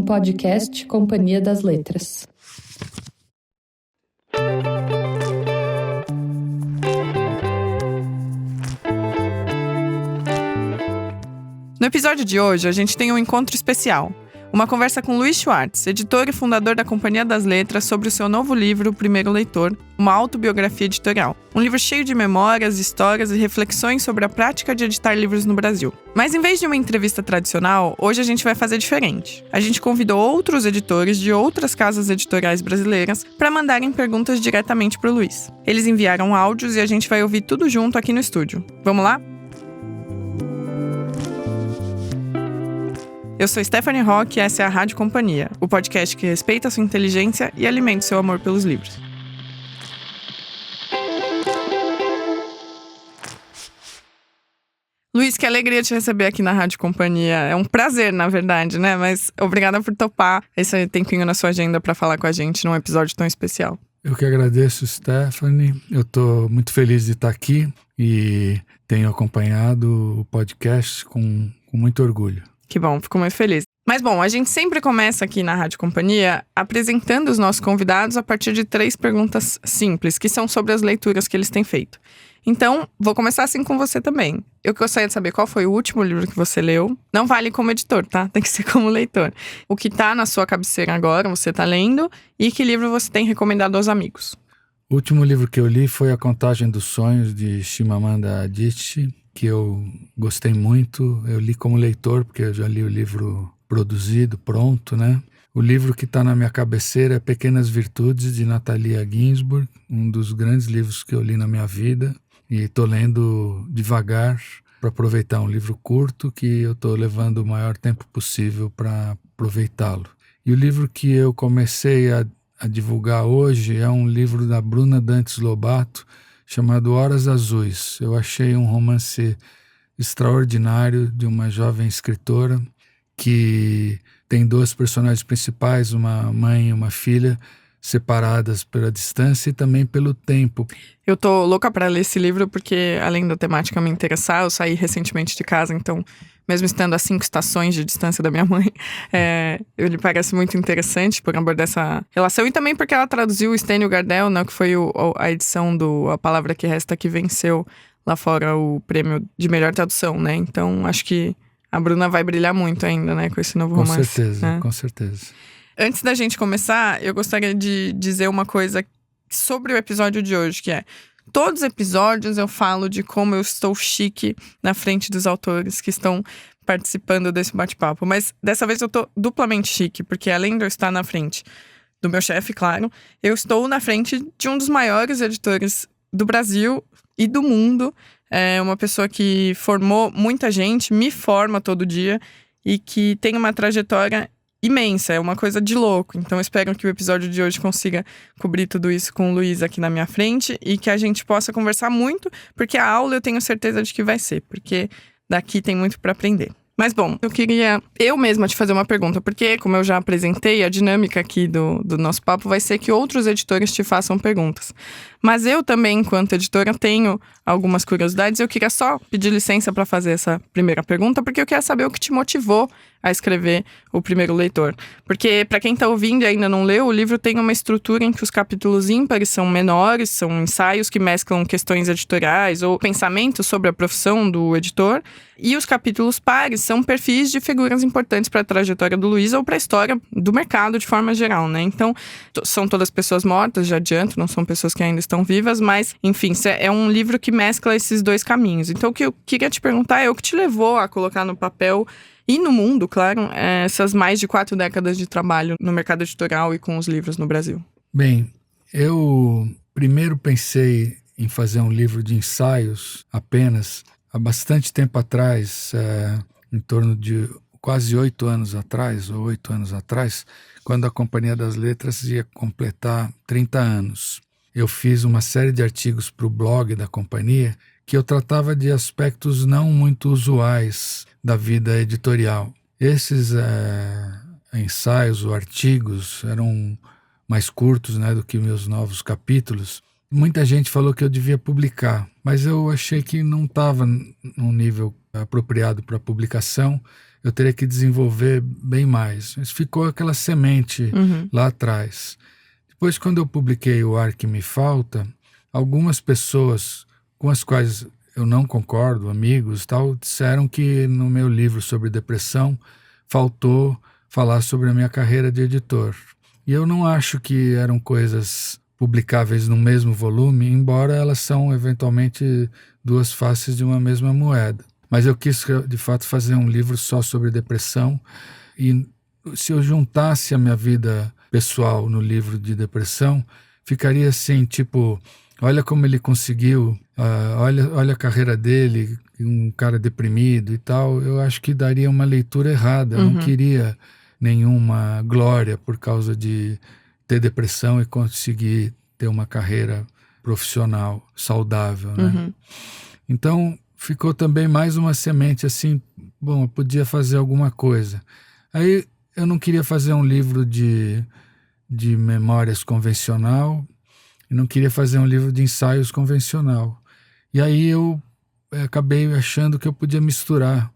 podcast Companhia das Letras. No episódio de hoje, a gente tem um encontro especial. Uma conversa com Luiz Schwartz, editor e fundador da Companhia das Letras, sobre o seu novo livro, O Primeiro Leitor, uma autobiografia editorial. Um livro cheio de memórias, histórias e reflexões sobre a prática de editar livros no Brasil. Mas em vez de uma entrevista tradicional, hoje a gente vai fazer diferente. A gente convidou outros editores de outras casas editoriais brasileiras para mandarem perguntas diretamente para o Luiz. Eles enviaram áudios e a gente vai ouvir tudo junto aqui no estúdio. Vamos lá? Eu sou Stephanie Rock e essa é a Rádio Companhia, o podcast que respeita a sua inteligência e alimenta o seu amor pelos livros. Luiz, que alegria te receber aqui na Rádio Companhia. É um prazer, na verdade, né? Mas obrigada por topar esse tempinho na sua agenda para falar com a gente num episódio tão especial. Eu que agradeço, Stephanie. Eu estou muito feliz de estar aqui e tenho acompanhado o podcast com muito orgulho. Que bom, fico muito feliz. Mas bom, a gente sempre começa aqui na Rádio Companhia apresentando os nossos convidados a partir de 3 perguntas simples, que são sobre as leituras que eles têm feito. Então, vou começar assim com você também. Eu gostaria de saber qual foi o último livro que você leu. Não vale como editor, tá? Tem que ser como leitor. O que tá na sua cabeceira agora, você tá lendo, e que livro você tem recomendado aos amigos. O último livro que eu li foi A Contagem dos Sonhos, de Chimamanda Adichie, que eu gostei muito. Eu li como leitor, porque eu já li o livro produzido, pronto, né? O livro que está na minha cabeceira é Pequenas Virtudes, de Natalia Ginzburg, um dos grandes livros que eu li na minha vida. E estou lendo devagar para aproveitar um livro curto que eu estou levando o maior tempo possível para aproveitá-lo. E o livro que eu comecei a divulgar hoje é um livro da Bruna Dantes Lobato, chamado Horas Azuis. Eu achei um romance extraordinário de uma jovem escritora que tem 2 personagens principais, uma mãe e uma filha, separadas pela distância e também pelo tempo. Eu tô louca para ler esse livro porque, além da temática me interessar, eu saí recentemente de casa, então, mesmo estando a 5 estações de distância da minha mãe, ele parece muito interessante por abordar essa relação. E também porque ela traduziu o Stênio Gardel, né, que foi a edição do A Palavra que Resta, que venceu lá fora o prêmio de melhor tradução, né? Então, acho que a Bruna vai brilhar muito ainda, né, com esse novo romance. Com certeza, né? Com certeza. Antes da gente começar, eu gostaria de dizer uma coisa sobre o episódio de hoje, que é: todos os episódios eu falo de como eu estou chique na frente dos autores que estão participando desse bate-papo. Mas dessa vez eu tô duplamente chique, porque além de eu estar na frente do meu chefe, claro, eu estou na frente de um dos maiores editores do Brasil e do mundo. É uma pessoa que formou muita gente, me forma todo dia e que tem uma trajetória imensa, é uma coisa de louco. Então eu espero que o episódio de hoje consiga cobrir tudo isso com o Luiz aqui na minha frente e que a gente possa conversar muito, porque a aula eu tenho certeza de que vai ser, porque daqui tem muito para aprender. Mas bom, eu queria eu mesma te fazer uma pergunta, porque, como eu já apresentei, a dinâmica aqui do nosso papo vai ser que outros editores te façam perguntas. Mas eu também, enquanto editora, tenho algumas curiosidades. Eu queria só pedir licença para fazer essa primeira pergunta, porque eu quero saber o que te motivou a escrever O Primeiro Leitor. Porque, para quem está ouvindo e ainda não leu, o livro tem uma estrutura em que os capítulos ímpares são menores, são ensaios que mesclam questões editoriais ou pensamentos sobre a profissão do editor, e os capítulos pares são perfis de figuras importantes para a trajetória do Luiz ou para a história do mercado de forma geral, né? Então, são todas pessoas mortas, já adianto, não são pessoas que ainda estão vivas, mas, enfim, é um livro que mescla esses 2 caminhos. Então, o que eu queria te perguntar é o que te levou a colocar no papel e no mundo, claro, essas mais de 4 décadas de trabalho no mercado editorial e com os livros no Brasil. Bem, eu primeiro pensei em fazer um livro de ensaios apenas há bastante tempo atrás, em torno de quase 8 anos atrás, ou 8 anos atrás, quando a Companhia das Letras ia completar 30 anos. Eu fiz uma série de artigos para o blog da companhia que eu tratava de aspectos não muito usuais da vida editorial. Esses ensaios ou artigos eram mais curtos, né, do que meus novos capítulos. Muita gente falou que eu devia publicar, mas eu achei que não estava num nível apropriado para publicação. eu teria que desenvolver bem mais. Mas ficou aquela semente lá atrás. Depois, quando eu publiquei O Ar Que Me Falta, algumas pessoas com as quais eu não concordo, amigos e tal, disseram que no meu livro sobre depressão faltou falar sobre a minha carreira de editor. E eu não acho que eram coisas publicáveis no mesmo volume, embora elas são eventualmente duas faces de uma mesma moeda. Mas eu quis, de fato, fazer um livro só sobre depressão, e se eu juntasse a minha vida pessoal no livro de depressão, ficaria assim, tipo, olha como ele conseguiu, olha a carreira dele, um cara deprimido e tal. Eu acho que daria uma leitura errada. Eu não queria nenhuma glória por causa de ter depressão e conseguir ter uma carreira profissional saudável, né? Então, ficou também mais uma semente assim, bom, eu podia fazer alguma coisa. Aí, eu não queria fazer um livro de memórias convencional, e não queria fazer um livro de ensaios convencional. E aí eu acabei achando que eu podia misturar.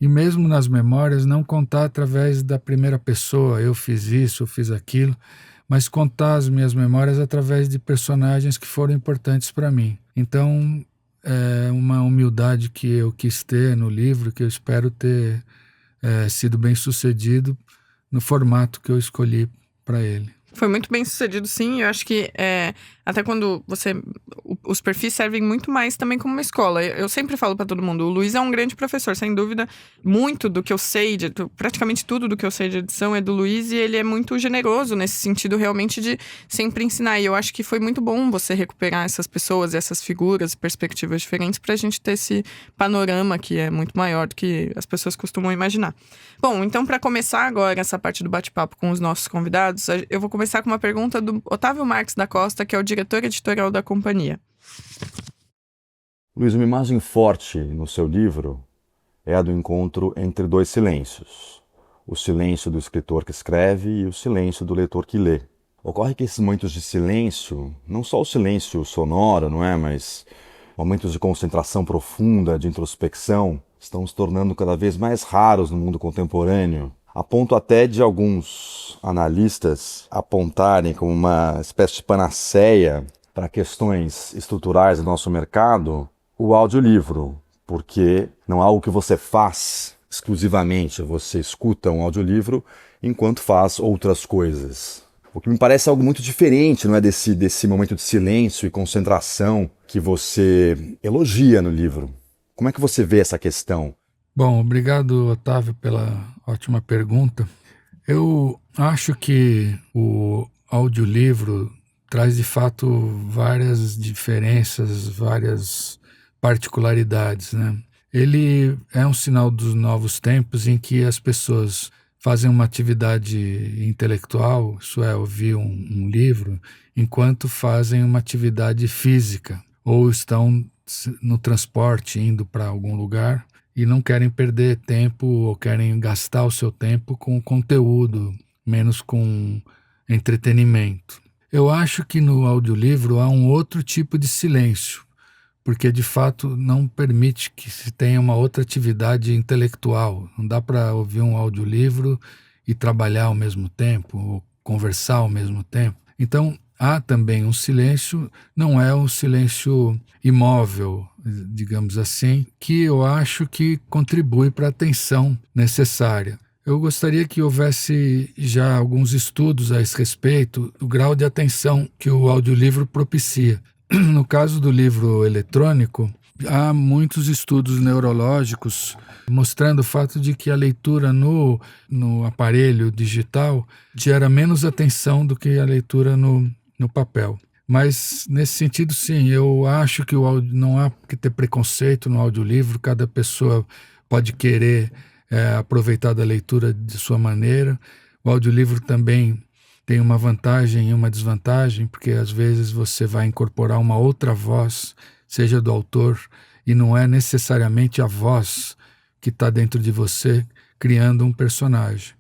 E mesmo nas memórias, não contar através da primeira pessoa, eu fiz isso, eu fiz aquilo, mas contar as minhas memórias através de personagens que foram importantes para mim. Então, é uma humildade que eu quis ter no livro, que eu espero ter sido bem sucedido no formato que eu escolhi para ele. Foi muito bem sucedido, sim. Eu acho que até quando os perfis servem muito mais também como uma escola. Eu sempre falo pra todo mundo, o Luiz é um grande professor, sem dúvida. Muito do que eu sei, praticamente tudo do que eu sei de edição é do Luiz, e ele é muito generoso nesse sentido realmente de sempre ensinar. E eu acho que foi muito bom você recuperar essas pessoas, essas figuras, perspectivas diferentes, pra gente ter esse panorama que é muito maior do que as pessoas costumam imaginar. Bom, então para começar agora essa parte do bate-papo com os nossos convidados, eu vou começar com uma pergunta do Otávio Marques da Costa, que é o diretor editorial da companhia. Luiz, uma imagem forte no seu livro é a do encontro entre dois silêncios. O silêncio do escritor que escreve e o silêncio do leitor que lê. Ocorre que esses momentos de silêncio, não só o silêncio sonoro, não é? Mas momentos de concentração profunda, de introspecção, estão se tornando cada vez mais raros no mundo contemporâneo, a ponto até de alguns analistas apontarem como uma espécie de panaceia para questões estruturais do nosso mercado o audiolivro, porque não é algo que você faz exclusivamente, você escuta um audiolivro enquanto faz outras coisas. O que me parece algo muito diferente, não é, desse momento de silêncio e concentração que você elogia no livro. Como é que você vê essa questão? Bom, obrigado, Otávio, pela ótima pergunta. Eu acho que o audiolivro traz, de fato, várias diferenças, várias particularidades, né? Ele é um sinal dos novos tempos em que as pessoas fazem uma atividade intelectual, isso é, ouvir um livro, enquanto fazem uma atividade física, ou estão no transporte indo para algum lugar e não querem perder tempo ou querem gastar o seu tempo com conteúdo, menos com entretenimento. Eu acho que no audiolivro há um outro tipo de silêncio, porque de fato não permite que se tenha uma outra atividade intelectual. Não dá para ouvir um audiolivro e trabalhar ao mesmo tempo, ou conversar ao mesmo tempo. Então, há também um silêncio, não é um silêncio imóvel, digamos assim, que eu acho que contribui para a atenção necessária. Eu gostaria que houvesse já alguns estudos a esse respeito do grau de atenção que o audiolivro propicia. No caso do livro eletrônico, há muitos estudos neurológicos mostrando o fato de que a leitura no aparelho digital gera menos atenção do que a leitura no papel. Mas, nesse sentido, sim, eu acho que não há que ter preconceito no audiolivro, cada pessoa pode querer aproveitar da leitura de sua maneira. O audiolivro também tem uma vantagem e uma desvantagem, porque às vezes você vai incorporar uma outra voz, seja do autor, e não é necessariamente a voz que está dentro de você criando um personagem.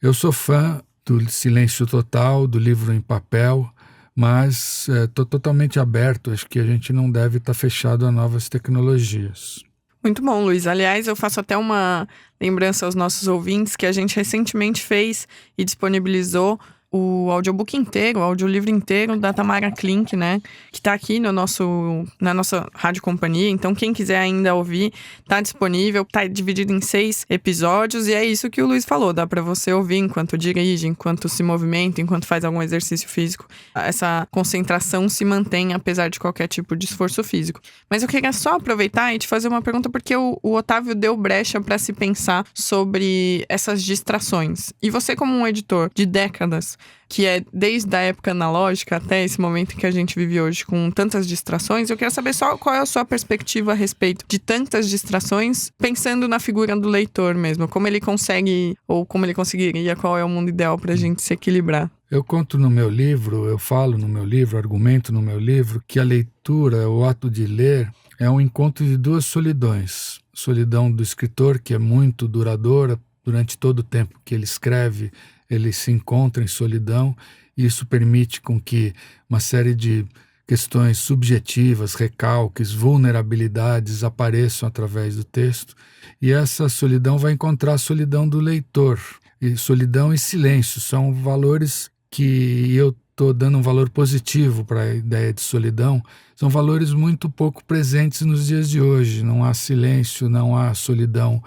Eu sou fã do silêncio total, do livro em papel, mas estou totalmente aberto, acho que a gente não deve estar fechado a novas tecnologias. Muito bom, Luiz. Aliás, eu faço até uma lembrança aos nossos ouvintes que a gente recentemente fez e disponibilizou o audiobook inteiro, o audiolivro inteiro da Tamara Klink, né? Que tá aqui na nossa Rádio Companhia. Então, quem quiser ainda ouvir, tá disponível. Tá dividido em 6 episódios. E é isso que o Luiz falou. Dá pra você ouvir enquanto dirige, enquanto se movimenta, enquanto faz algum exercício físico. Essa concentração se mantém, apesar de qualquer tipo de esforço físico. Mas eu queria só aproveitar e te fazer uma pergunta, porque o Otávio deu brecha pra se pensar sobre essas distrações. E você, como um editor de décadas, que é desde a época analógica até esse momento que a gente vive hoje com tantas distrações, eu quero saber só qual é a sua perspectiva a respeito de tantas distrações, pensando na figura do leitor mesmo, como ele consegue, ou como ele conseguiria, qual é o mundo ideal pra gente se equilibrar. Eu conto no meu livro, eu falo no meu livro, argumento no meu livro, que a leitura, o ato de ler, é um encontro de duas solidões. Solidão do escritor, que é muito duradoura, durante todo o tempo que ele escreve, ele se encontra em solidão, e isso permite com que uma série de questões subjetivas, recalques, vulnerabilidades apareçam através do texto, e essa solidão vai encontrar a solidão do leitor. E solidão e silêncio são valores que eu estou dando um valor positivo para a ideia de solidão, são valores muito pouco presentes nos dias de hoje. Não há silêncio, não há solidão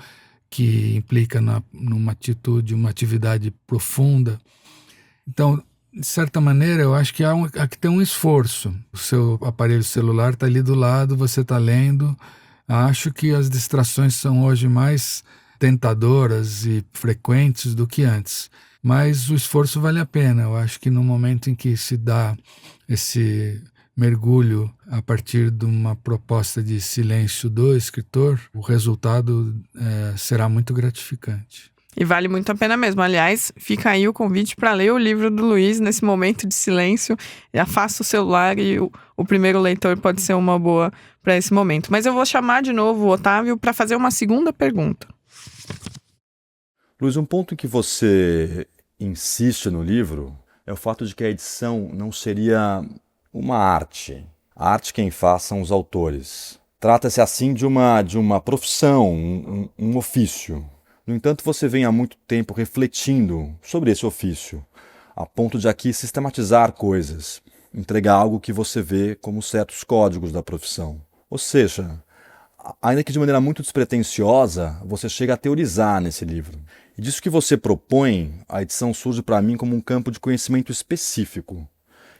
que implica numa atitude, uma atividade profunda. Então, de certa maneira, eu acho que aqui tem um esforço. O seu aparelho celular está ali do lado, você está lendo. Acho que as distrações são hoje mais tentadoras e frequentes do que antes. Mas o esforço vale a pena. Eu acho que no momento em que se dá esse mergulho a partir de uma proposta de silêncio do escritor, o resultado será muito gratificante. E vale muito a pena mesmo. Aliás, fica aí o convite para ler o livro do Luiz nesse momento de silêncio. Afasta o celular e o primeiro leitor pode ser uma boa para esse momento. Mas eu vou chamar de novo o Otávio para fazer uma segunda pergunta. Luiz, um ponto que você insiste no livro é o fato de que a edição não seria uma arte. A arte quem faz são os autores. Trata-se assim de uma profissão, um ofício. No entanto, você vem há muito tempo refletindo sobre esse ofício, a ponto de aqui sistematizar coisas, entregar algo que você vê como certos códigos da profissão. Ou seja, ainda que de maneira muito despretensiosa, você chega a teorizar nesse livro. E disso que você propõe, a edição surge para mim como um campo de conhecimento específico,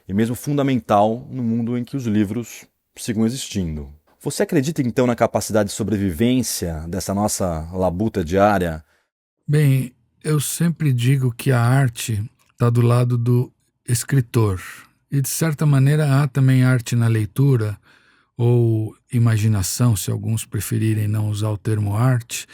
e mesmo fundamental no mundo em que os livros sigam existindo. Você acredita então na capacidade de sobrevivência dessa nossa labuta diária? Bem, eu sempre digo que a arte está do lado do escritor. E de certa maneira há também arte na leitura, ou imaginação, se alguns preferirem não usar o termo arte,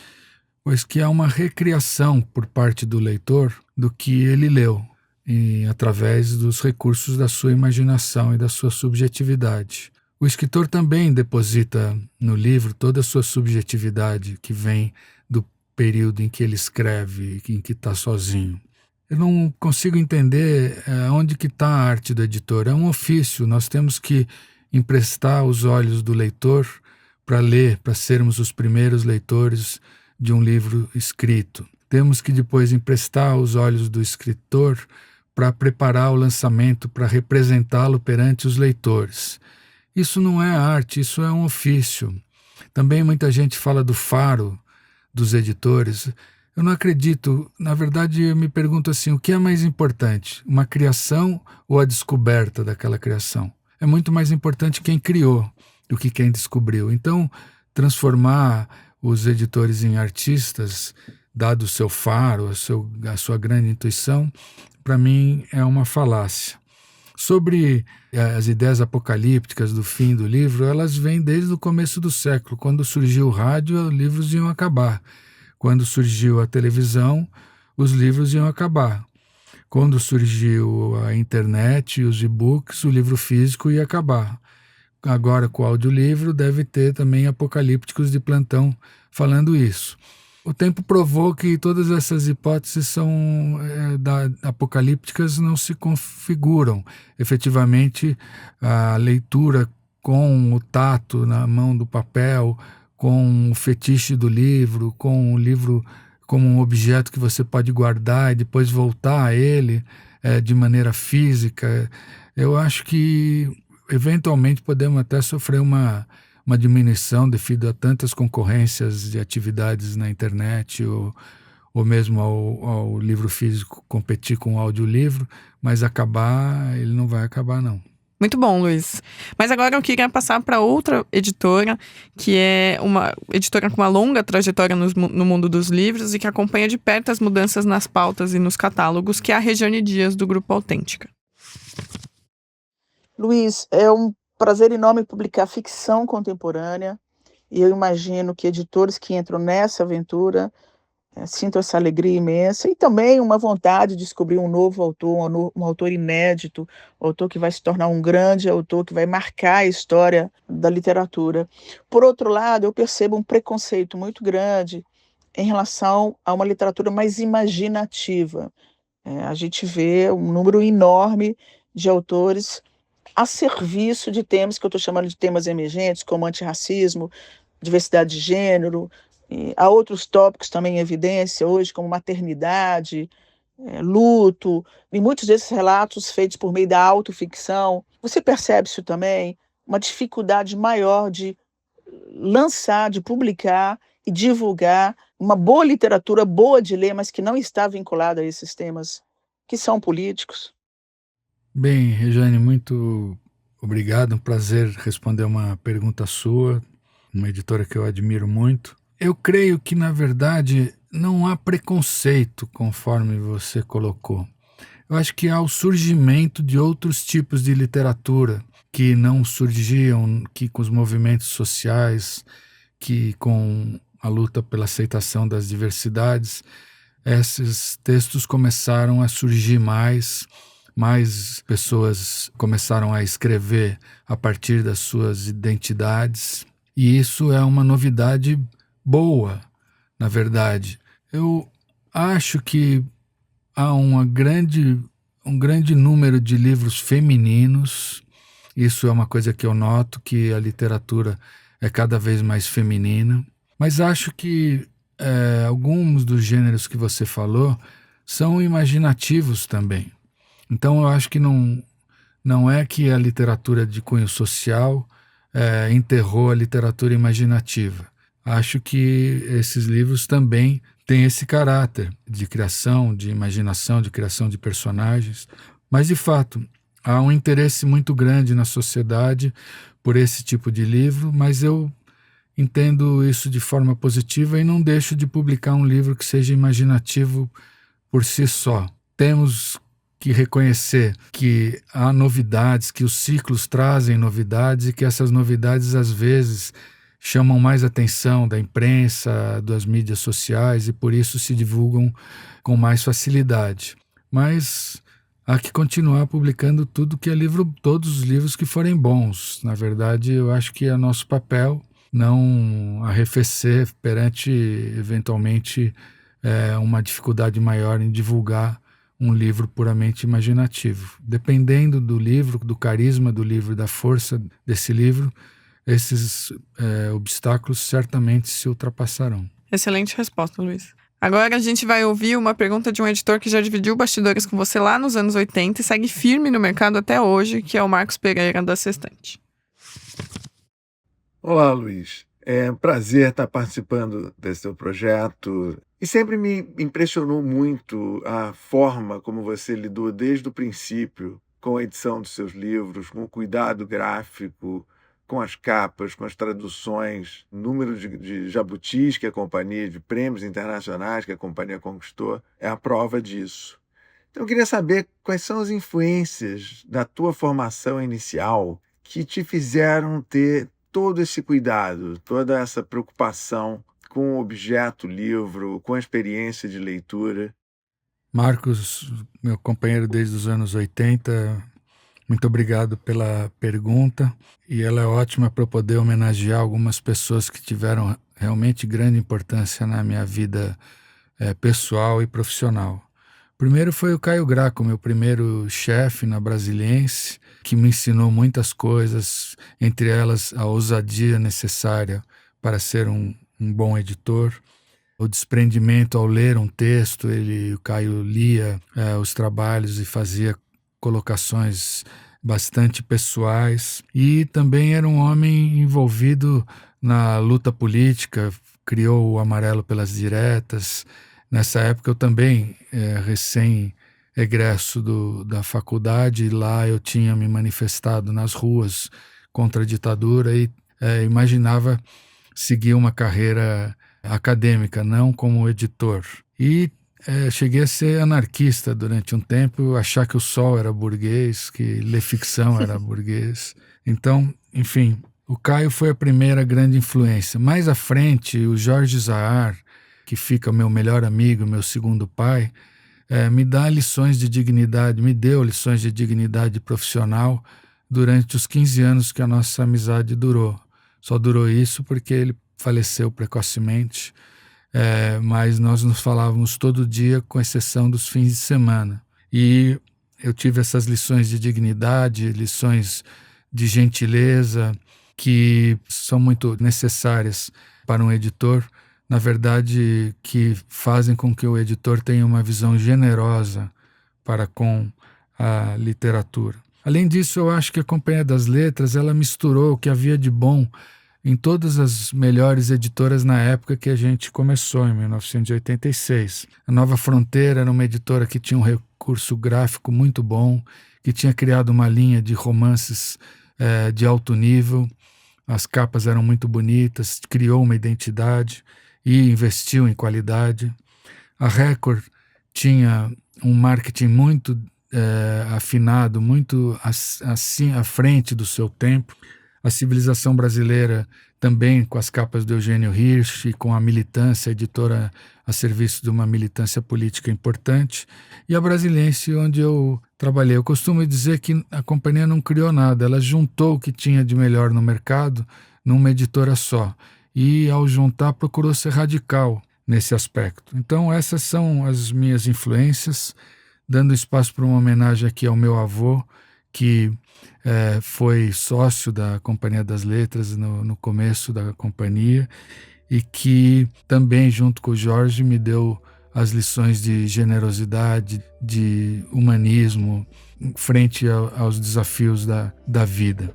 pois que há uma recriação por parte do leitor do que ele leu, e através dos recursos da sua imaginação e da sua subjetividade. O escritor também deposita no livro toda a sua subjetividade que vem do período em que ele escreve, em que está sozinho. Eu não consigo entender onde que está a arte do editor. É um ofício, nós temos que emprestar os olhos do leitor para ler, para sermos os primeiros leitores de um livro escrito. Temos que depois emprestar os olhos do escritor para preparar o lançamento, para representá-lo perante os leitores. Isso não é arte, isso é um ofício. Também muita gente fala do faro dos editores. Eu não acredito. Na verdade, eu me pergunto assim, o que é mais importante? Uma criação ou a descoberta daquela criação? É muito mais importante quem criou do que quem descobriu. Então, transformar os editores em artistas, dado o seu faro, a sua grande intuição, para mim é uma falácia. Sobre as ideias apocalípticas do fim do livro, elas vêm desde o começo do século. Quando surgiu o rádio, os livros iam acabar. Quando surgiu a televisão, os livros iam acabar. Quando surgiu a internet e os e-books, o livro físico ia acabar. Agora, com o audiolivro, deve ter também apocalípticos de plantão falando isso. O tempo provou que todas essas hipóteses apocalípticas não se configuram. Efetivamente, a leitura com o tato na mão do papel, com o fetiche do livro, com o livro como um objeto que você pode guardar e depois voltar a ele de maneira física. Eu acho que eventualmente podemos até sofrer uma diminuição devido a tantas concorrências de atividades na internet ou mesmo ao livro físico competir com o audiolivro, mas ele não vai acabar, não. Muito bom, Luiz. Mas agora eu queria passar para outra editora, que é uma editora com uma longa trajetória no mundo dos livros e que acompanha de perto as mudanças nas pautas e nos catálogos, que é a Regiane Dias, do Grupo Autêntica. Luiz, é um prazer enorme publicar ficção contemporânea e eu imagino que editores que entram nessa aventura sinto essa alegria imensa e também uma vontade de descobrir um novo autor, um autor inédito, um autor que vai se tornar um grande autor, que vai marcar a história da literatura. Por outro lado, eu percebo um preconceito muito grande em relação a uma literatura mais imaginativa. A gente vê um número enorme de autores a serviço de temas que eu estou chamando de temas emergentes, como antirracismo, diversidade de gênero. Há outros tópicos também em evidência hoje, como maternidade, luto, e muitos desses relatos feitos por meio da autoficção. Você percebe isso também? Uma dificuldade maior de lançar, de publicar e divulgar uma boa literatura, boa de ler, mas que não está vinculada a esses temas que são políticos. Bem, Regiane, muito obrigado. Um prazer responder uma pergunta sua, uma editora que eu admiro muito. Eu creio que, na verdade, não há preconceito, conforme você colocou. Eu acho que há o surgimento de outros tipos de literatura que não surgiam, que com os movimentos sociais, que com a luta pela aceitação das diversidades, esses textos começaram a surgir mais pessoas começaram a escrever a partir das suas identidades, e isso é uma novidade boa, na verdade. Eu acho que há um grande número de livros femininos. Isso é uma coisa que eu noto, que a literatura é cada vez mais feminina. Mas acho que alguns dos gêneros que você falou são imaginativos também. Então eu acho que não é que a literatura de cunho social enterrou a literatura imaginativa. Acho que esses livros também têm esse caráter de criação, de imaginação, de criação de personagens. Mas, de fato, há um interesse muito grande na sociedade por esse tipo de livro, mas eu entendo isso de forma positiva e não deixo de publicar um livro que seja imaginativo por si só. Temos que reconhecer que há novidades, que os ciclos trazem novidades e que essas novidades, às vezes, chamam mais atenção da imprensa, das mídias sociais e por isso se divulgam com mais facilidade. Mas há que continuar publicando todos os livros que forem bons. Na verdade, eu acho que é nosso papel não arrefecer perante, eventualmente, uma dificuldade maior em divulgar um livro puramente imaginativo. Dependendo do livro, do carisma do livro, da força desse livro, esses obstáculos certamente se ultrapassarão. Excelente resposta, Luiz. Agora a gente vai ouvir uma pergunta de um editor que já dividiu bastidores com você lá nos anos 80 e segue firme no mercado até hoje, que é o Marcos Pereira, da Sextante. Olá, Luiz. É um prazer estar participando desse seu projeto. E sempre me impressionou muito a forma como você lidou desde o princípio com a edição dos seus livros, com o cuidado gráfico, com as capas, com as traduções, o número de jabutis que a companhia, de prêmios internacionais que a companhia conquistou, é a prova disso. Então eu queria saber quais são as influências da tua formação inicial que te fizeram ter todo esse cuidado, toda essa preocupação com o objeto livro, com a experiência de leitura. Marcos, meu companheiro desde os anos 80, muito obrigado pela pergunta, e ela é ótima para eu poder homenagear algumas pessoas que tiveram realmente grande importância na minha vida pessoal e profissional. Primeiro foi o Caio Graco, meu primeiro chefe na Brasiliense, que me ensinou muitas coisas, entre elas a ousadia necessária para ser um bom editor. O desprendimento ao ler um texto, o Caio lia os trabalhos e fazia colocações bastante pessoais, e também era um homem envolvido na luta política, criou o Amarelo pelas Diretas. Nessa época eu também, recém-egresso da faculdade, e lá eu tinha me manifestado nas ruas contra a ditadura e imaginava seguir uma carreira acadêmica, não como editor. E cheguei a ser anarquista durante um tempo, achar que o Sol era burguês, que ler ficção era burguês. Então, enfim, o Caio foi a primeira grande influência. Mais à frente, o Jorge Zahar, que fica meu melhor amigo, meu segundo pai, me deu lições de dignidade profissional durante os 15 anos que a nossa amizade durou. Só durou isso porque ele faleceu precocemente, mas nós nos falávamos todo dia, com exceção dos fins de semana. E eu tive essas lições de dignidade, lições de gentileza, que são muito necessárias para um editor, na verdade, que fazem com que o editor tenha uma visão generosa para com a literatura. Além disso, eu acho que a Companhia das Letras, ela misturou o que havia de bom em todas as melhores editoras na época que a gente começou, em 1986. A Nova Fronteira era uma editora que tinha um recurso gráfico muito bom, que tinha criado uma linha de romances de alto nível. As capas eram muito bonitas, criou uma identidade e investiu em qualidade. A Record tinha um marketing muito afinado, muito assim à frente do seu tempo. A Civilização Brasileira também, com as capas do Eugênio Hirsch e com a militância, a editora a serviço de uma militância política importante. E a Brasiliense, onde eu trabalhei. Eu costumo dizer que a companhia não criou nada, ela juntou o que tinha de melhor no mercado numa editora só. E, ao juntar, procurou ser radical nesse aspecto. Então, essas são as minhas influências, dando espaço para uma homenagem aqui ao meu avô, que foi sócio da Companhia das Letras no começo da companhia, e que também, junto com o Jorge, me deu as lições de generosidade, de humanismo, frente aos desafios da vida.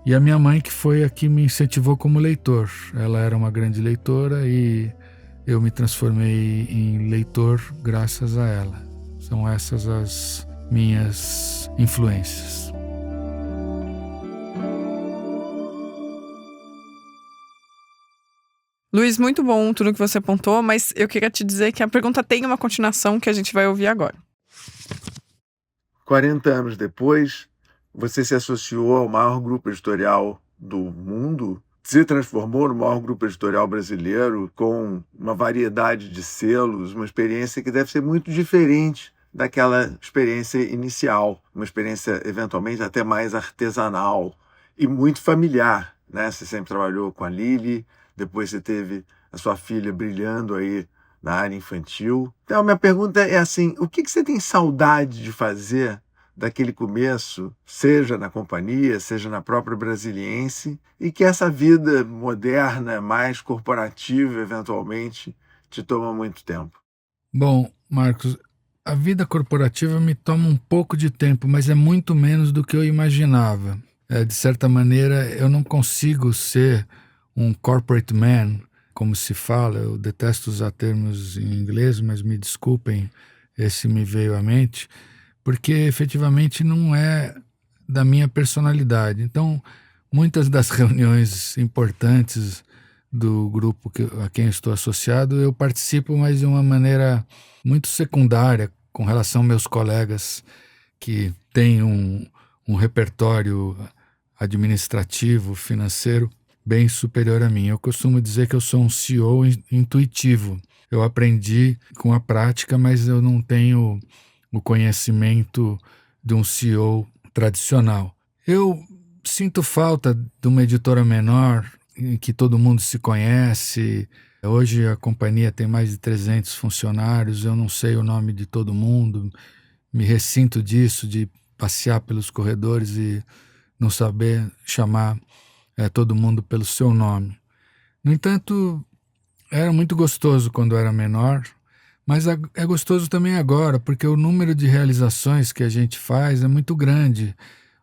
E a minha mãe, que foi a que me incentivou como leitor. Ela era uma grande leitora e eu me transformei em leitor graças a ela. São essas as minhas influências. Luiz, muito bom tudo que você apontou, mas eu queria te dizer que a pergunta tem uma continuação que a gente vai ouvir agora. 40 anos depois, você se associou ao maior grupo editorial do mundo, se transformou no maior grupo editorial brasileiro, com uma variedade de selos, uma experiência que deve ser muito diferente daquela experiência inicial, uma experiência eventualmente até mais artesanal e muito familiar, né? Você sempre trabalhou com a Lili, depois você teve a sua filha brilhando aí na área infantil. Então, a minha pergunta é assim, o que você tem saudade de fazer daquele começo, seja na companhia, seja na própria Brasiliense, e que essa vida moderna, mais corporativa, eventualmente, te toma muito tempo? Bom, Marcos, a vida corporativa me toma um pouco de tempo, mas é muito menos do que eu imaginava. De certa maneira, eu não consigo ser um corporate man, como se fala. Eu detesto usar termos em inglês, mas me desculpem, esse me veio à mente, porque efetivamente não é da minha personalidade. Então, muitas das reuniões importantes do grupo a quem eu estou associado, eu participo, mas de uma maneira muito secundária com relação aos meus colegas que têm um repertório administrativo, financeiro, bem superior a mim. Eu costumo dizer que eu sou um CEO intuitivo. Eu aprendi com a prática, mas eu não tenho o conhecimento de um CEO tradicional. Eu sinto falta de uma editora menor, em que todo mundo se conhece. Hoje a companhia tem mais de 300 funcionários, eu não sei o nome de todo mundo, me ressinto disso, de passear pelos corredores e não saber chamar todo mundo pelo seu nome. No entanto, era muito gostoso quando eu era menor, mas é gostoso também agora, porque o número de realizações que a gente faz é muito grande.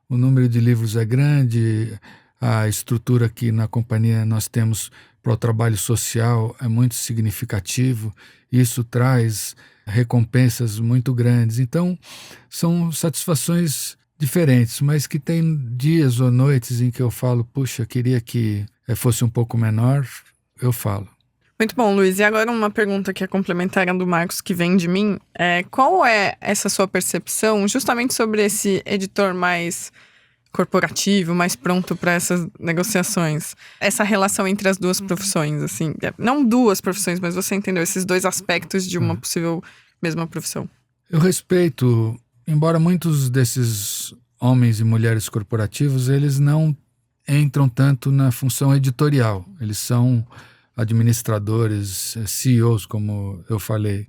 O número de livros é grande, a estrutura que na companhia nós temos para o trabalho social é muito significativo, isso traz recompensas muito grandes. Então, são satisfações diferentes, mas que tem dias ou noites em que eu falo, puxa, queria que fosse um pouco menor, eu falo. Muito bom, Luiz. E agora uma pergunta que é complementar a do Marcos, que vem de mim. Qual é essa sua percepção justamente sobre esse editor mais corporativo, mais pronto para essas negociações? Essa relação entre as duas profissões, assim. Não duas profissões, mas você entendeu esses dois aspectos de uma possível mesma profissão. Eu respeito, embora muitos desses homens e mulheres corporativos, eles não entram tanto na função editorial. Eles são administradores, CEOs, como eu falei.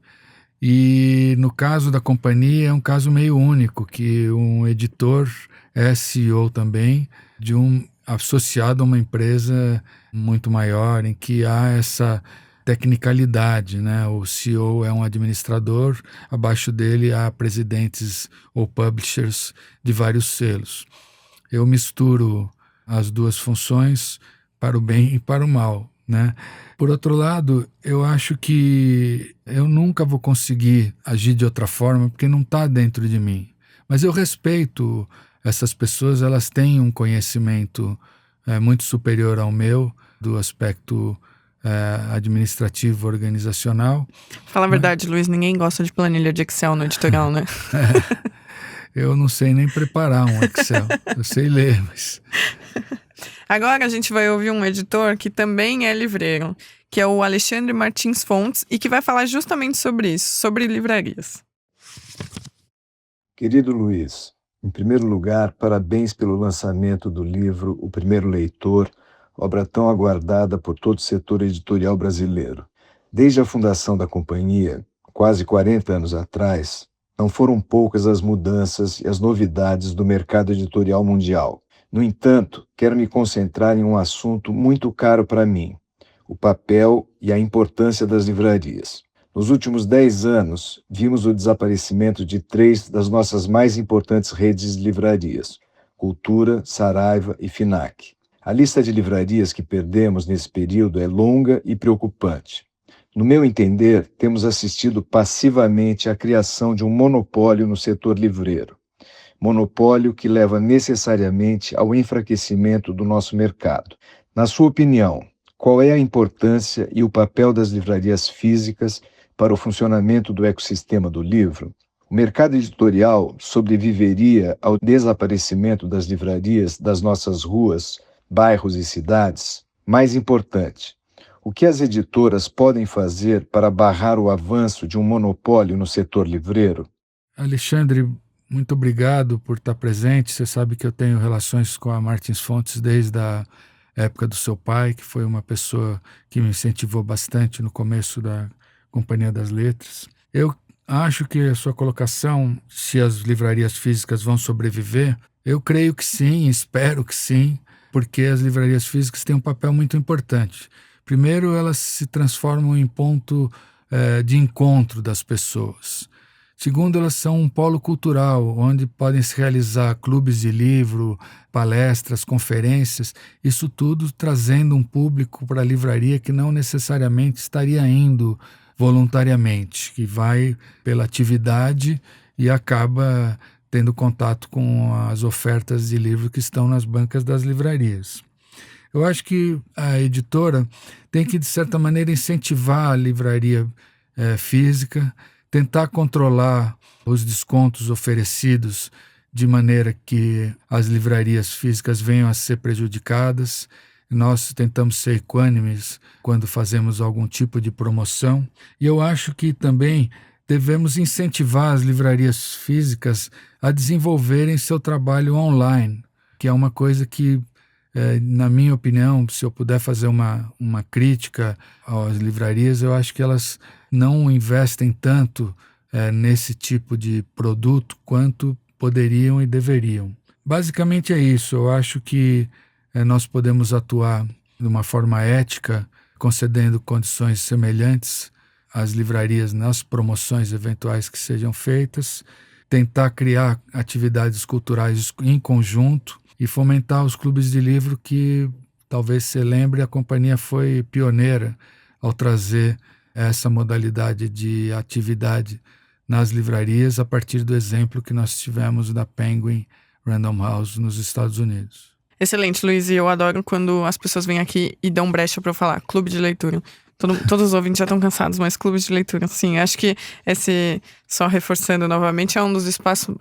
E no caso da companhia é um caso meio único, que um editor é CEO também, de um associado a uma empresa muito maior, em que há essa tecnicalidade, né? O CEO é um administrador, abaixo dele há presidentes ou publishers de vários selos. Eu misturo as duas funções para o bem e para o mal, né? Por outro lado, eu acho que eu nunca vou conseguir agir de outra forma porque não está dentro de mim. Mas eu respeito essas pessoas, elas têm um conhecimento muito superior ao meu, do aspecto administrativo, organizacional. Fala a verdade, Luiz, ninguém gosta de planilha de Excel no editorial, né? Eu não sei nem preparar um Excel, eu sei ler, mas... Agora a gente vai ouvir um editor que também é livreiro, que é o Alexandre Martins Fontes, e que vai falar justamente sobre isso, sobre livrarias. Querido Luiz, em primeiro lugar, parabéns pelo lançamento do livro O Primeiro Leitor, obra tão aguardada por todo o setor editorial brasileiro. Desde a fundação da companhia, quase 40 anos atrás, não foram poucas as mudanças e as novidades do mercado editorial mundial. No entanto, quero me concentrar em um assunto muito caro para mim, o papel e a importância das livrarias. Nos últimos 10 anos, vimos o desaparecimento de 3 das nossas mais importantes redes de livrarias, Cultura, Saraiva e Fnac. A lista de livrarias que perdemos nesse período é longa e preocupante. No meu entender, temos assistido passivamente à criação de um monopólio no setor livreiro. Monopólio que leva necessariamente ao enfraquecimento do nosso mercado. Na sua opinião, qual é a importância e o papel das livrarias físicas para o funcionamento do ecossistema do livro? O mercado editorial sobreviveria ao desaparecimento das livrarias das nossas ruas, bairros e cidades? Mais importante, o que as editoras podem fazer para barrar o avanço de um monopólio no setor livreiro? Alexandre, muito obrigado por estar presente. Você sabe que eu tenho relações com a Martins Fontes desde a época do seu pai, que foi uma pessoa que me incentivou bastante no começo da Companhia das Letras. Eu acho que a sua colocação, se as livrarias físicas vão sobreviver, eu creio que sim, espero que sim, porque as livrarias físicas têm um papel muito importante. Primeiro, elas se transformam em ponto de encontro das pessoas. Segundo, elas são um polo cultural, onde podem se realizar clubes de livro, palestras, conferências, isso tudo trazendo um público para a livraria que não necessariamente estaria indo voluntariamente, que vai pela atividade e acaba tendo contato com as ofertas de livro que estão nas bancas das livrarias. Eu acho que a editora tem que, de certa maneira, incentivar a livraria física, tentar controlar os descontos oferecidos de maneira que as livrarias físicas venham a ser prejudicadas. Nós tentamos ser equânimes quando fazemos algum tipo de promoção. E eu acho que também devemos incentivar as livrarias físicas a desenvolverem seu trabalho online, que é uma coisa que, na minha opinião, se eu puder fazer uma crítica às livrarias, eu acho que elas não investem tanto nesse tipo de produto quanto poderiam e deveriam. Basicamente é isso. Eu acho que nós podemos atuar de uma forma ética, concedendo condições semelhantes às livrarias nas promoções eventuais que sejam feitas, tentar criar atividades culturais em conjunto e fomentar os clubes de livro que, talvez você lembre, a companhia foi pioneira ao trazer essa modalidade de atividade nas livrarias a partir do exemplo que nós tivemos da Penguin Random House nos Estados Unidos. Excelente, Luiz, e eu adoro quando as pessoas vêm aqui e dão brecha para eu falar clube de leitura. Todos os ouvintes já estão cansados, mas clube de leitura, sim. Acho que só reforçando novamente, é um dos espaços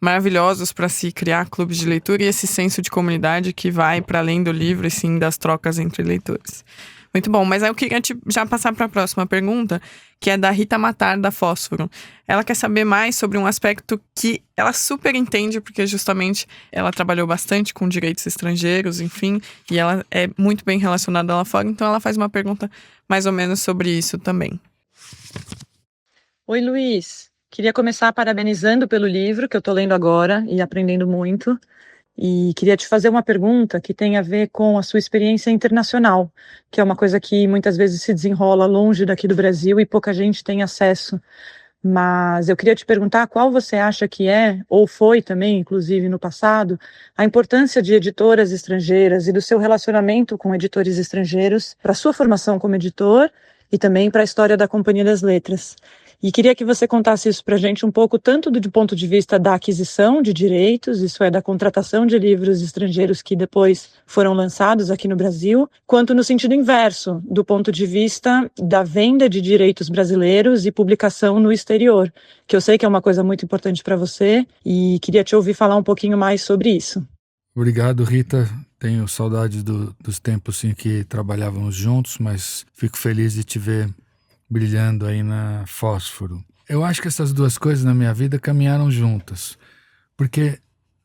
maravilhosos para se criar clubes de leitura e esse senso de comunidade que vai para além do livro e sim das trocas entre leitores. Muito bom, mas aí eu queria já passar para a próxima pergunta, que é da Rita Matar, da Fósforo. Ela quer saber mais sobre um aspecto que ela super entende, porque justamente ela trabalhou bastante com direitos estrangeiros, enfim, e ela é muito bem relacionada lá fora, então ela faz uma pergunta mais ou menos sobre isso também. Oi, Luiz. Queria começar parabenizando pelo livro que eu estou lendo agora e aprendendo muito. E queria te fazer uma pergunta que tem a ver com a sua experiência internacional, que é uma coisa que muitas vezes se desenrola longe daqui do Brasil e pouca gente tem acesso. Mas eu queria te perguntar qual você acha que é, ou foi também, inclusive no passado, a importância de editoras estrangeiras e do seu relacionamento com editores estrangeiros para a sua formação como editor e também para a história da Companhia das Letras. E queria que você contasse isso para a gente um pouco, tanto do ponto de vista da aquisição de direitos, isso é, da contratação de livros estrangeiros que depois foram lançados aqui no Brasil, quanto no sentido inverso, do ponto de vista da venda de direitos brasileiros e publicação no exterior, que eu sei que é uma coisa muito importante para você e queria te ouvir falar um pouquinho mais sobre isso. Obrigado, Rita. Tenho saudades dos tempos em que trabalhávamos juntos, mas fico feliz de te ver brilhando aí na Fósforo. Eu acho que essas duas coisas na minha vida caminharam juntas, porque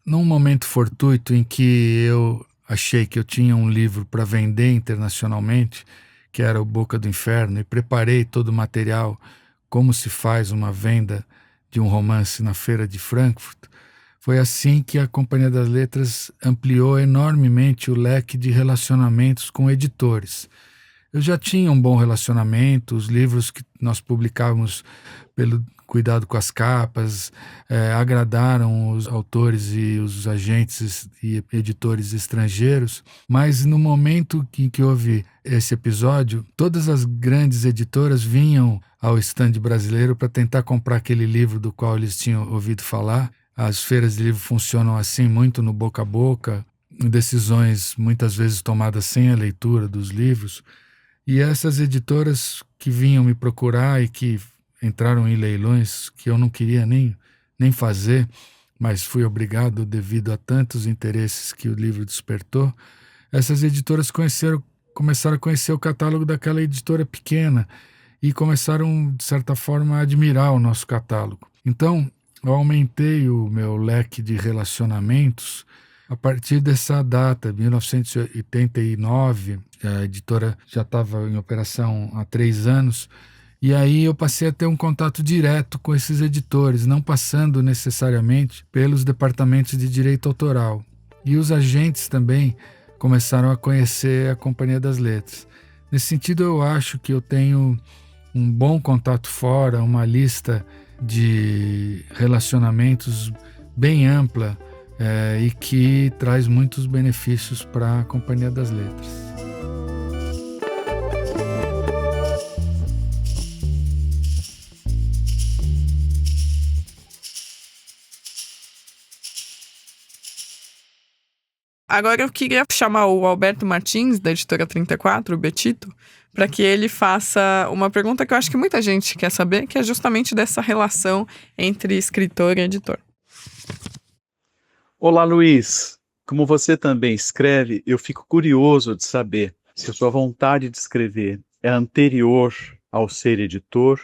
num momento fortuito em que eu achei que eu tinha um livro para vender internacionalmente, que era o Boca do Inferno, e preparei todo o material, como se faz uma venda de um romance na Feira de Frankfurt, foi assim que a Companhia das Letras ampliou enormemente o leque de relacionamentos com editores. Eu já tinha um bom relacionamento, os livros que nós publicávamos pelo cuidado com as capas, agradaram os autores e os agentes e editores estrangeiros, mas no momento em que houve esse episódio, todas as grandes editoras vinham ao estande brasileiro para tentar comprar aquele livro do qual eles tinham ouvido falar. As feiras de livro funcionam assim, muito no boca a boca, decisões muitas vezes tomadas sem a leitura dos livros. E essas editoras que vinham me procurar e que entraram em leilões que eu não queria nem fazer, mas fui obrigado devido a tantos interesses que o livro despertou, essas editoras começaram a conhecer o catálogo daquela editora pequena e começaram, de certa forma, a admirar o nosso catálogo. Então, eu aumentei o meu leque de relacionamentos a partir dessa data, 1989, a editora já estava em operação há 3 anos, e aí eu passei a ter um contato direto com esses editores, não passando necessariamente pelos departamentos de direito autoral. E os agentes também começaram a conhecer a Companhia das Letras. Nesse sentido, eu acho que eu tenho um bom contato fora, uma lista de relacionamentos bem ampla, e que traz muitos benefícios para a Companhia das Letras. Agora eu queria chamar o Alberto Martins, da editora 34, o Betito, para que ele faça uma pergunta que eu acho que muita gente quer saber, que é justamente dessa relação entre escritor e editor. Olá, Luiz. Como você também escreve, eu fico curioso de saber se a sua vontade de escrever é anterior ao ser editor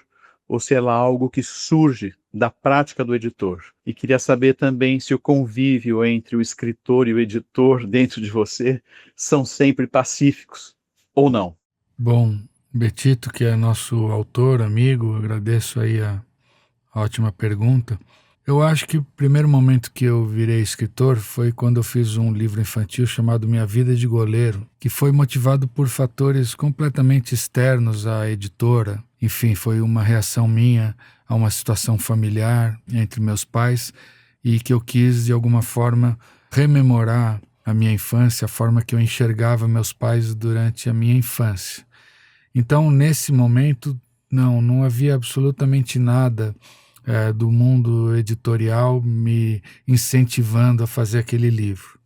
ou se ela é algo que surge da prática do editor. E queria saber também se o convívio entre o escritor e o editor dentro de você são sempre pacíficos ou não. Bom, Betito, que é nosso autor, amigo, agradeço aí a ótima pergunta. Eu acho que o primeiro momento que eu virei escritor foi quando eu fiz um livro infantil chamado Minha Vida de Goleiro, que foi motivado por fatores completamente externos à editora. Enfim, foi uma reação minha a uma situação familiar entre meus pais e que eu quis, de alguma forma, rememorar a minha infância, a forma que eu enxergava meus pais durante a minha infância. Então, nesse momento, não havia absolutamente nada do mundo editorial me incentivando a fazer aquele livro.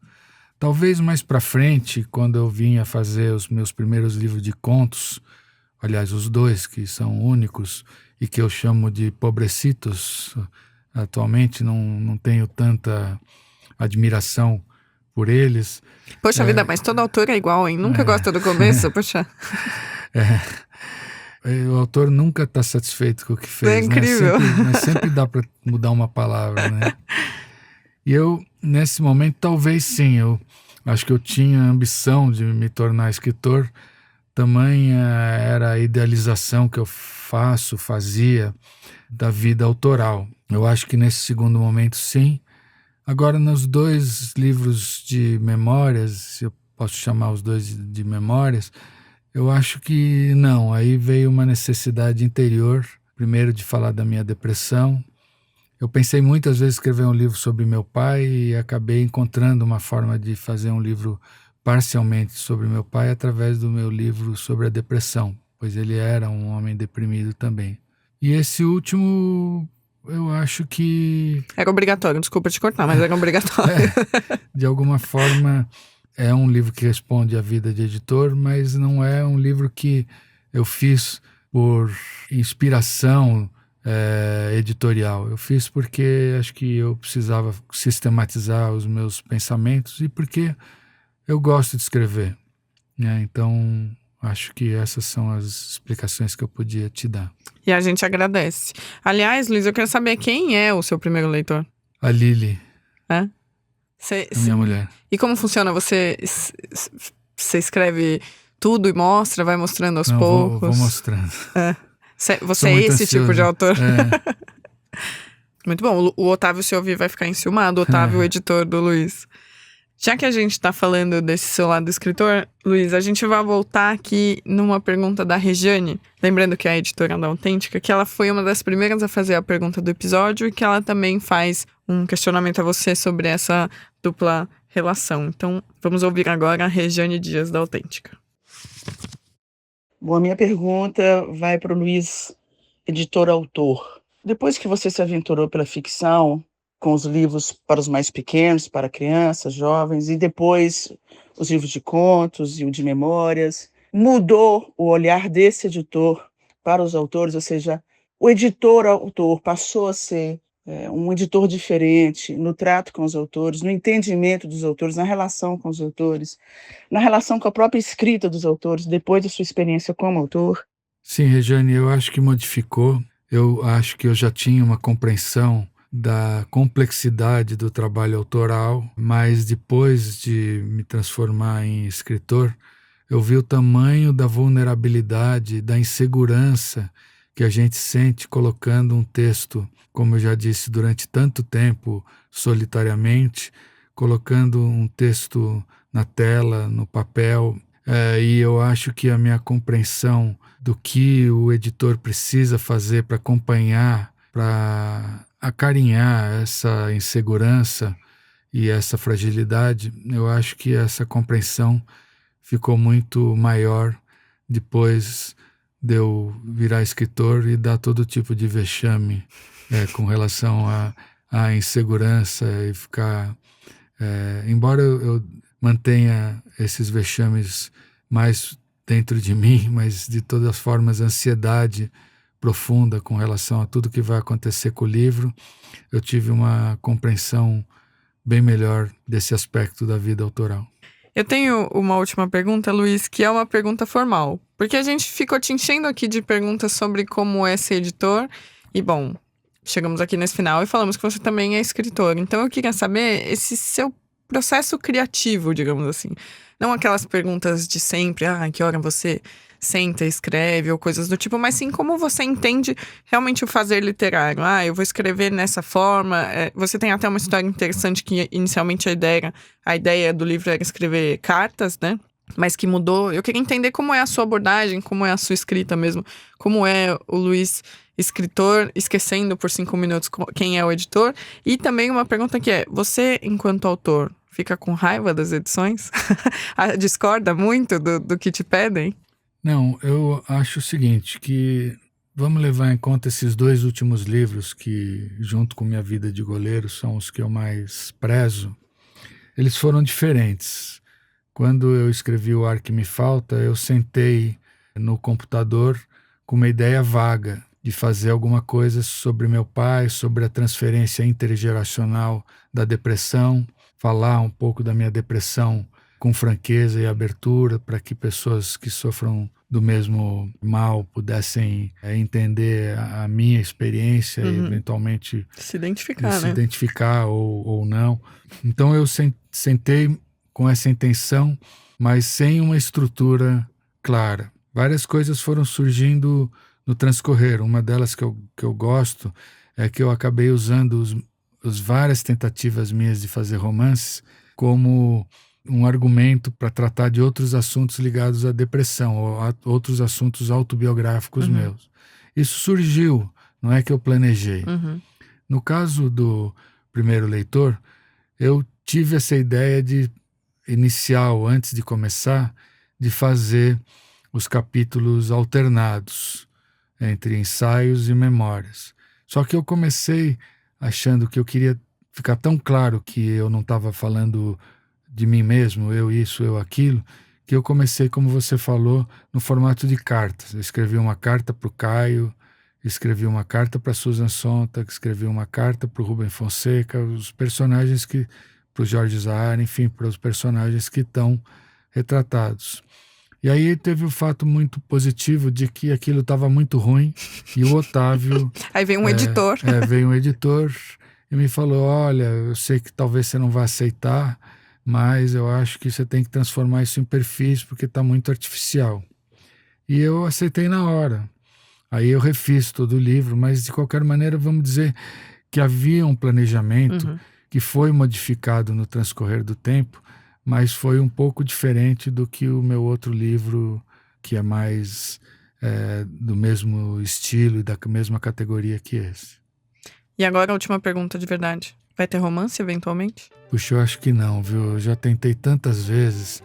Talvez mais para frente, quando eu vim a fazer os meus primeiros livros de contos, aliás, os 2 que são únicos e que eu chamo de Pobrecitos, atualmente não tenho tanta admiração por eles. Poxa vida, mas todo autor é igual, hein? Nunca gosta do começo, poxa. O autor nunca está satisfeito com o que fez, É incrível. né? Mas sempre dá para mudar uma palavra, né? E eu, nesse momento, talvez sim, eu acho que eu tinha a ambição de me tornar escritor, tamanha era a idealização que eu fazia da vida autoral. Eu acho que nesse segundo momento, sim. Agora, nos 2 livros de memórias, se eu posso chamar os 2 de memórias, eu acho que não. Aí veio uma necessidade interior, primeiro de falar da minha depressão. Eu pensei muitas vezes em escrever um livro sobre meu pai e acabei encontrando uma forma de fazer um livro parcialmente sobre meu pai através do meu livro sobre a depressão, pois ele era um homem deprimido também. E esse último, eu acho que... Era obrigatório, desculpa te cortar, mas era obrigatório. De alguma forma... É um livro que responde à vida de editor, mas não é um livro que eu fiz por inspiração editorial. Eu fiz porque acho que eu precisava sistematizar os meus pensamentos e porque eu gosto de escrever, né? Então, acho que essas são as explicações que eu podia te dar. E a gente agradece. Aliás, Luiz, eu quero saber quem é o seu primeiro leitor? A Lili. É? A minha mulher. E como funciona? Você escreve tudo e mostra, vai mostrando aos poucos? Vou mostrando. Você é esse tipo de autor? É. Muito bom. O Otávio, se ouvir, vai ficar enciumado. O Otávio, o editor do Luiz. Já que a gente tá falando desse seu lado escritor, Luiz, a gente vai voltar aqui numa pergunta da Regiane, lembrando que é a editora da Autêntica, que ela foi uma das primeiras a fazer a pergunta do episódio e que ela também faz um questionamento a você sobre essa dupla relação. Então, vamos ouvir agora a Regiane Dias da Autêntica. Bom, a minha pergunta vai para o Luiz, editor-autor. Depois que você se aventurou pela ficção, com os livros para os mais pequenos, para crianças, jovens, e depois os livros de contos e o de memórias, mudou o olhar desse editor para os autores, ou seja, o editor-autor passou a ser um editor diferente no trato com os autores, no entendimento dos autores, na relação com os autores, na relação com a própria escrita dos autores, depois da sua experiência como autor? Sim, Regiane, eu acho que modificou. Eu acho que eu já tinha uma compreensão da complexidade do trabalho autoral, mas depois de me transformar em escritor, eu vi o tamanho da vulnerabilidade, da insegurança que a gente sente colocando um texto, como eu já disse, durante tanto tempo, solitariamente, colocando um texto na tela, no papel, e eu acho que a minha compreensão do que o editor precisa fazer para acompanhar, para acarinhar essa insegurança e essa fragilidade, eu acho que essa compreensão ficou muito maior depois de eu virar escritor e dar todo tipo de vexame com relação à insegurança e ficar... embora eu mantenha esses vexames mais dentro de mim, mas de todas as formas ansiedade profunda com relação a tudo que vai acontecer com o livro, eu tive uma compreensão bem melhor desse aspecto da vida autoral. Eu tenho uma última pergunta, Luiz, que é uma pergunta formal. Porque a gente ficou te enchendo aqui de perguntas sobre como é ser editor. E, bom, chegamos aqui nesse final e falamos que você também é escritor. Então, eu queria saber esse seu processo criativo, digamos assim. Não aquelas perguntas de sempre, que hora você senta e escreve ou coisas do tipo, mas sim como você entende realmente o fazer literário. Eu vou escrever nessa forma. Você tem até uma história interessante que inicialmente a ideia do livro era escrever cartas, né? Mas que mudou. Eu queria entender como é a sua abordagem, como é a sua escrita mesmo, como é o Luiz escritor, esquecendo por 5 minutos quem é o editor. E também uma pergunta que você, enquanto autor, fica com raiva das edições? Discorda muito do que te pedem? Não, eu acho o seguinte, que vamos levar em conta esses 2 últimos livros que, junto com Minha Vida de Goleiro, são os que eu mais prezo. Eles foram diferentes. Quando eu escrevi O Ar Que Me Falta, eu sentei no computador com uma ideia vaga de fazer alguma coisa sobre meu pai, sobre a transferência intergeracional da depressão, falar um pouco da minha depressão com franqueza e abertura para que pessoas que sofram do mesmo mal pudessem entender a minha experiência e eventualmente se identificar, ou não. Então eu sentei com essa intenção, mas sem uma estrutura clara. Várias coisas foram surgindo no transcorrer. Uma delas que eu gosto é que eu acabei usando as várias tentativas minhas de fazer romances como um argumento para tratar de outros assuntos ligados à depressão ou a outros assuntos autobiográficos meus. Isso surgiu, não é que eu planejei. No caso do Primeiro Leitor, eu tive essa ideia inicial, antes de começar, de fazer os capítulos alternados entre ensaios e memórias. Só que eu comecei achando que eu queria ficar tão claro que eu não estava falando de mim mesmo, eu isso, eu aquilo, que eu comecei, como você falou, no formato de cartas. Eu escrevi uma carta para o Caio, escrevi uma carta para Susan Sontag, escrevi uma carta para o Rubem Fonseca, os personagens para o Jorge Zahar, enfim, para os personagens que estão retratados. E aí teve o fato muito positivo de que aquilo estava muito ruim e o Otávio... Aí veio um editor. Veio um editor e me falou, olha, eu sei que talvez você não vá aceitar, mas eu acho que você tem que transformar isso em perfis porque está muito artificial. E eu aceitei na hora. Aí eu refiz todo o livro, mas de qualquer maneira vamos dizer que havia um planejamento que foi modificado no transcorrer do tempo, mas foi um pouco diferente do que o meu outro livro, que é mais do mesmo estilo e da mesma categoria que esse. E agora a última pergunta de verdade. Vai ter romance eventualmente? Puxa, eu acho que não, viu? Eu já tentei tantas vezes,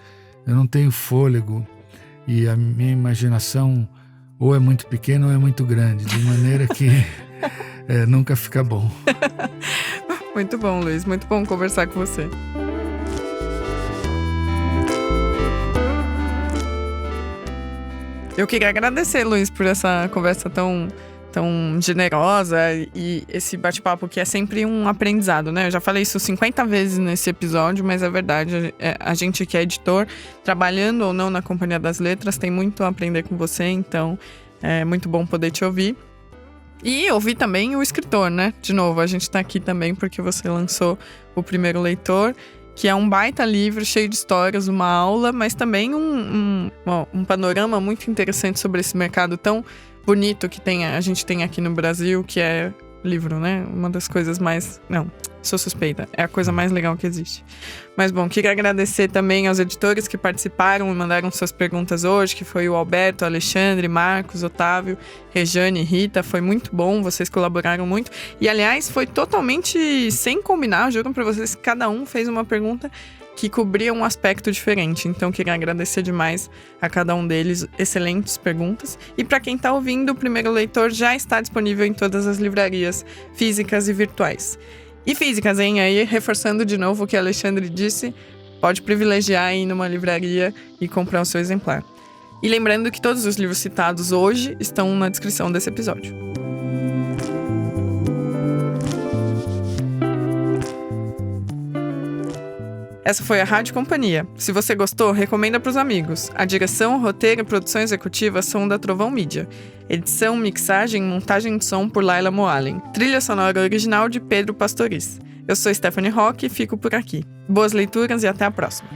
eu não tenho fôlego e a minha imaginação ou é muito pequena ou é muito grande, de maneira que nunca fica bom. Muito bom, Luiz. Muito bom conversar com você. Eu queria agradecer, Luiz, por essa conversa tão generosa e esse bate-papo que é sempre um aprendizado, né? Eu já falei isso 50 vezes nesse episódio, mas é verdade. A gente que é editor, trabalhando ou não na Companhia das Letras, tem muito a aprender com você, então é muito bom poder te ouvir. E ouvir também o escritor, né? De novo, a gente tá aqui também porque você lançou o Primeiro Leitor, que é um baita livro cheio de histórias, uma aula, mas também um panorama muito interessante sobre esse mercado tão bonito que a gente tem aqui no Brasil, que é livro, né? Uma das coisas mais... Não, sou suspeita. É a coisa mais legal que existe. Mas, bom, queria agradecer também aos editores que participaram e mandaram suas perguntas hoje, que foi o Alberto, Alexandre, Marcos, Otávio, Rejane e Rita. Foi muito bom, vocês colaboraram muito. E, aliás, foi totalmente sem combinar. Eu juro pra vocês que cada um fez uma pergunta que cobria um aspecto diferente. Então, queria agradecer demais a cada um deles. Excelentes perguntas. E para quem está ouvindo, o Primeiro Leitor já está disponível em todas as livrarias físicas e virtuais. E físicas, hein? Aí, reforçando de novo o que a Alexandre disse, pode privilegiar ir numa livraria e comprar o seu exemplar. E lembrando que todos os livros citados hoje estão na descrição desse episódio. Essa foi a Rádio Companhia. Se você gostou, recomenda para os amigos. A direção, roteiro e produção executiva são da Trovão Mídia. Edição, mixagem e montagem de som por Laila Moalen. Trilha sonora original de Pedro Pastoriz. Eu sou Stephanie Roque e fico por aqui. Boas leituras e até a próxima.